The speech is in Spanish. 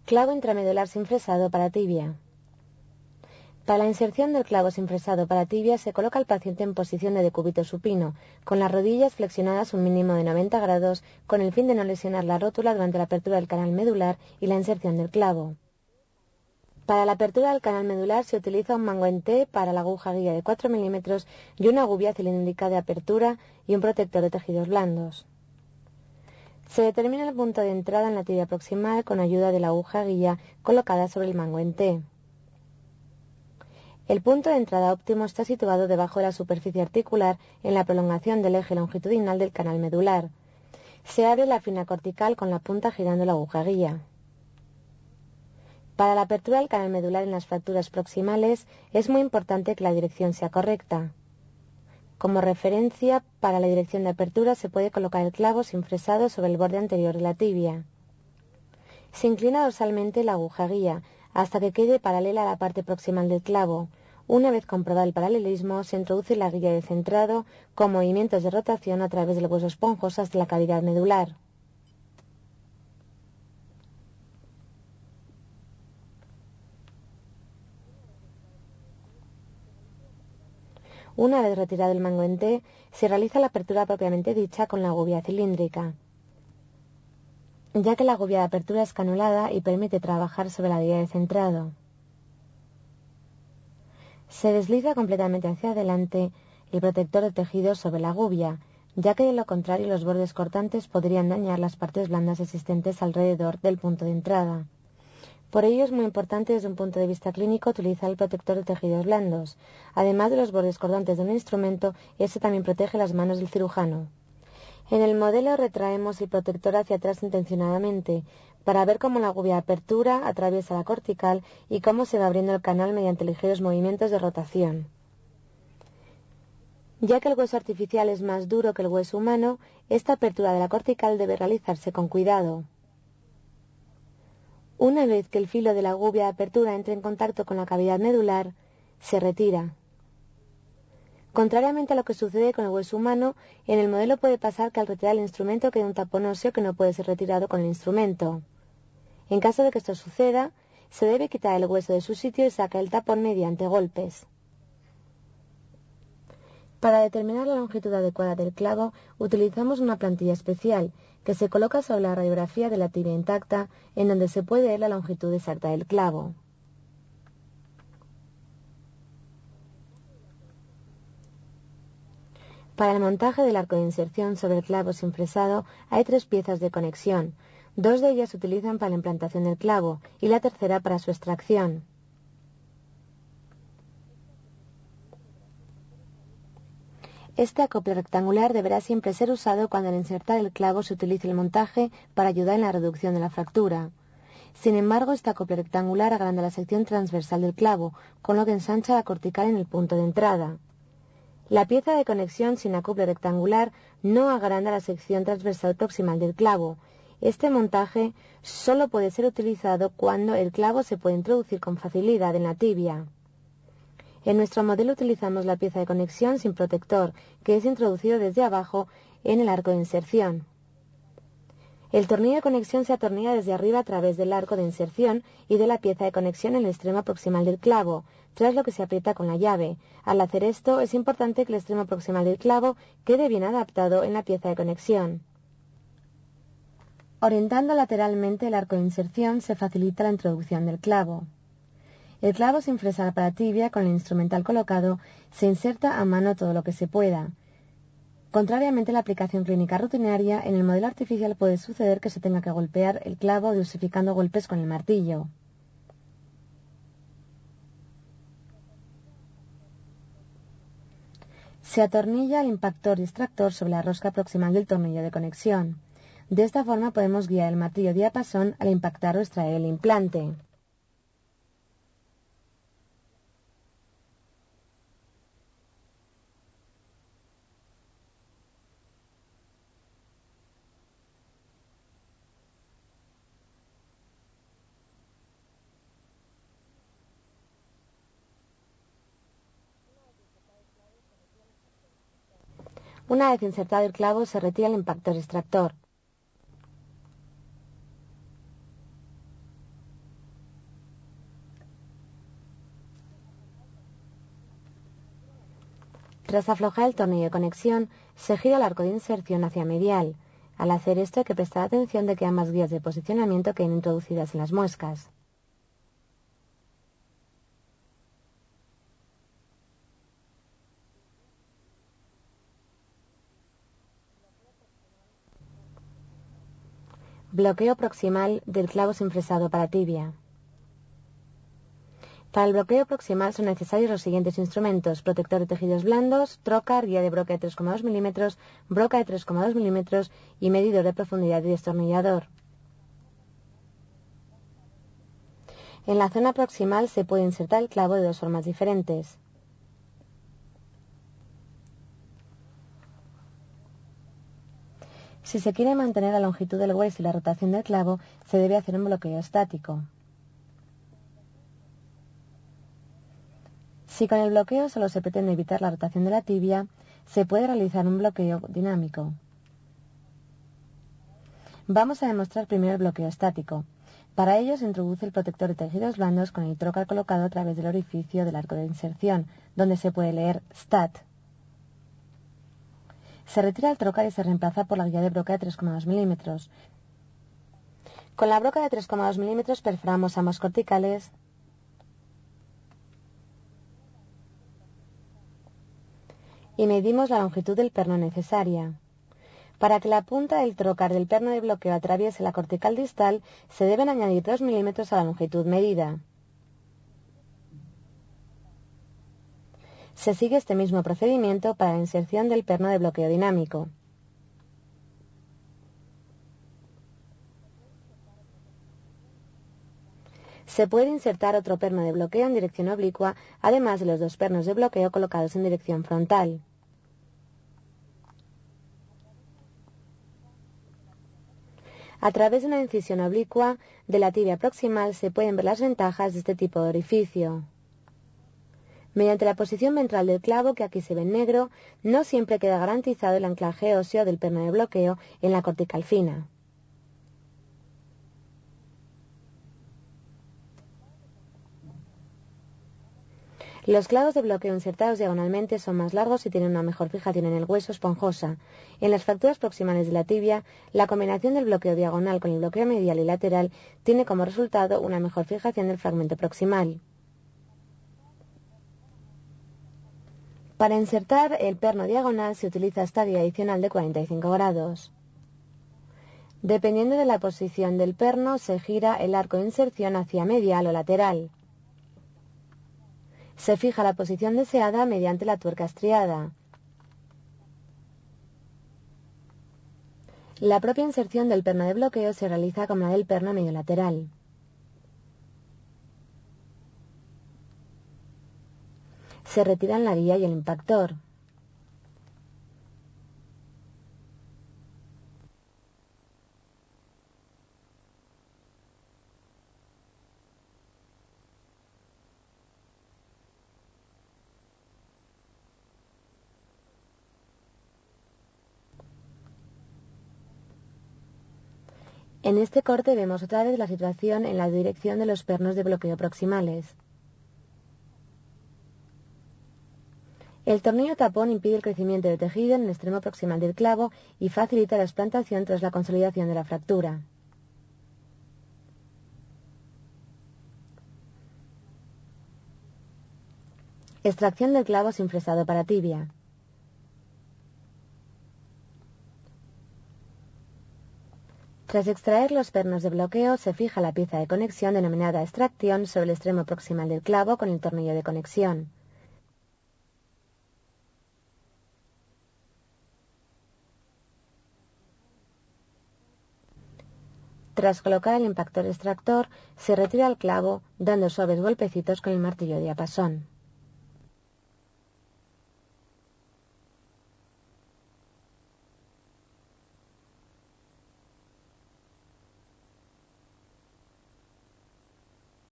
Clavo intramedular sin fresado para tibia. Para la inserción del clavo sin fresado para tibia se coloca al paciente en posición de decúbito supino, con las rodillas flexionadas un mínimo de 90 grados, con el fin de no lesionar la rótula durante la apertura del canal medular y la inserción del clavo. Para la apertura del canal medular se utiliza un mango en T para la aguja guía de 4 milímetros y una gubia cilíndrica de apertura y un protector de tejidos blandos. Se determina el punto de entrada en la tibia proximal con ayuda de la aguja guía colocada sobre el mango en T. El punto de entrada óptimo está situado debajo de la superficie articular en la prolongación del eje longitudinal del canal medular. Se abre la fina cortical con la punta girando la aguja guía. Para la apertura del canal medular en las fracturas proximales es muy importante que la dirección sea correcta. Como referencia, para la dirección de apertura se puede colocar el clavo sin fresado sobre el borde anterior de la tibia. Se inclina dorsalmente la aguja guía hasta que quede paralela a la parte proximal del clavo. Una vez comprobado el paralelismo, se introduce la guía de centrado con movimientos de rotación a través del hueso esponjoso hasta la cavidad medular. Una vez retirado el mango en T, se realiza la apertura propiamente dicha con la gubia cilíndrica, ya que la gubia de apertura es canulada y permite trabajar sobre la guía de centrado. Se desliza completamente hacia adelante el protector de tejidos sobre la gubia, ya que de lo contrario los bordes cortantes podrían dañar las partes blandas existentes alrededor del punto de entrada. Por ello es muy importante desde un punto de vista clínico utilizar el protector de tejidos blandos. Además de los bordes cortantes de un instrumento, este también protege las manos del cirujano. En el modelo retraemos el protector hacia atrás intencionadamente, para ver cómo la gubia de apertura atraviesa la cortical y cómo se va abriendo el canal mediante ligeros movimientos de rotación. Ya que el hueso artificial es más duro que el hueso humano, esta apertura de la cortical debe realizarse con cuidado. Una vez que el filo de la gubia de apertura entre en contacto con la cavidad medular, se retira. Contrariamente a lo que sucede con el hueso humano, en el modelo puede pasar que al retirar el instrumento quede un tapón óseo que no puede ser retirado con el instrumento. En caso de que esto suceda, se debe quitar el hueso de su sitio y sacar el tapón mediante golpes. Para determinar la longitud adecuada del clavo, utilizamos una plantilla especial que se coloca sobre la radiografía de la tibia intacta, en donde se puede ver la longitud exacta del clavo. Para el montaje del arco de inserción sobre el clavo sin fresado hay 3 piezas de conexión. 2 de ellas se utilizan para la implantación del clavo y la tercera para su extracción. Este acople rectangular deberá siempre ser usado cuando al insertar el clavo se utilice el montaje para ayudar en la reducción de la fractura. Sin embargo, este acople rectangular agranda la sección transversal del clavo, con lo que ensancha la cortical en el punto de entrada. La pieza de conexión sin acople rectangular no agranda la sección transversal proximal del clavo. Este montaje solo puede ser utilizado cuando el clavo se puede introducir con facilidad en la tibia. En nuestro modelo utilizamos la pieza de conexión sin protector, que es introducido desde abajo en el arco de inserción. El tornillo de conexión se atornilla desde arriba a través del arco de inserción y de la pieza de conexión en el extremo proximal del clavo, tras lo que se aprieta con la llave. Al hacer esto, es importante que el extremo proximal del clavo quede bien adaptado en la pieza de conexión. Orientando lateralmente el arco de inserción se facilita la introducción del clavo. El clavo sin fresar para tibia con el instrumental colocado se inserta a mano todo lo que se pueda. Contrariamente a la aplicación clínica rutinaria, en el modelo artificial puede suceder que se tenga que golpear el clavo dosificando golpes con el martillo. Se atornilla el impactor y extractor sobre la rosca proximal del tornillo de conexión. De esta forma podemos guiar el martillo diapasón al impactar o extraer el implante. Una vez insertado el clavo, se retira el impactor extractor. Tras aflojar el tornillo de conexión, se gira el arco de inserción hacia medial. Al hacer esto hay que prestar atención de que ambas guías de posicionamiento queden introducidas en las muescas. Bloqueo proximal del clavo sin fresado para tibia. Para el bloqueo proximal son necesarios los siguientes instrumentos: protector de tejidos blandos, trocar, guía de broca de 3,2 milímetros, broca de 3,2 milímetros y medidor de profundidad y destornillador. En la zona proximal se puede insertar el clavo de dos formas diferentes. Si se quiere mantener la longitud del hueso y la rotación del clavo, se debe hacer un bloqueo estático. Si con el bloqueo solo se pretende evitar la rotación de la tibia, se puede realizar un bloqueo dinámico. Vamos a demostrar primero el bloqueo estático. Para ello se introduce el protector de tejidos blandos con el trocar colocado a través del orificio del arco de inserción, donde se puede leer STAT. Se retira el trocar y se reemplaza por la guía de broca de 3,2 milímetros. Con la broca de 3,2 milímetros perforamos ambos corticales y medimos la longitud del perno necesaria. Para que la punta del trocar del perno de bloqueo atraviese la cortical distal, se deben añadir 2 milímetros a la longitud medida. Se sigue este mismo procedimiento para la inserción del perno de bloqueo dinámico. Se puede insertar otro perno de bloqueo en dirección oblicua, además de los dos pernos de bloqueo colocados en dirección frontal. A través de una incisión oblicua de la tibia proximal se pueden ver las ventajas de este tipo de orificio. Mediante la posición ventral del clavo, que aquí se ve en negro, no siempre queda garantizado el anclaje óseo del perno de bloqueo en la cortical fina. Los clavos de bloqueo insertados diagonalmente son más largos y tienen una mejor fijación en el hueso esponjosa. En las fracturas proximales de la tibia, la combinación del bloqueo diagonal con el bloqueo medial y lateral tiene como resultado una mejor fijación del fragmento proximal. Para insertar el perno diagonal se utiliza esta guía adicional de 45 grados. Dependiendo de la posición del perno, se gira el arco de inserción hacia medial o lateral. Se fija la posición deseada mediante la tuerca estriada. La propia inserción del perno de bloqueo se realiza como la del perno medio lateral. Se retiran la guía y el impactor. En este corte vemos otra vez la situación en la dirección de los pernos de bloqueo proximales. El tornillo tapón impide el crecimiento de tejido en el extremo proximal del clavo y facilita la explantación tras la consolidación de la fractura. Extracción del clavo sin fresado para tibia. Tras extraer los pernos de bloqueo, se fija la pieza de conexión denominada extracción sobre el extremo proximal del clavo con el tornillo de conexión. Tras colocar el impactor extractor, se retira el clavo dando suaves golpecitos con el martillo diapasón.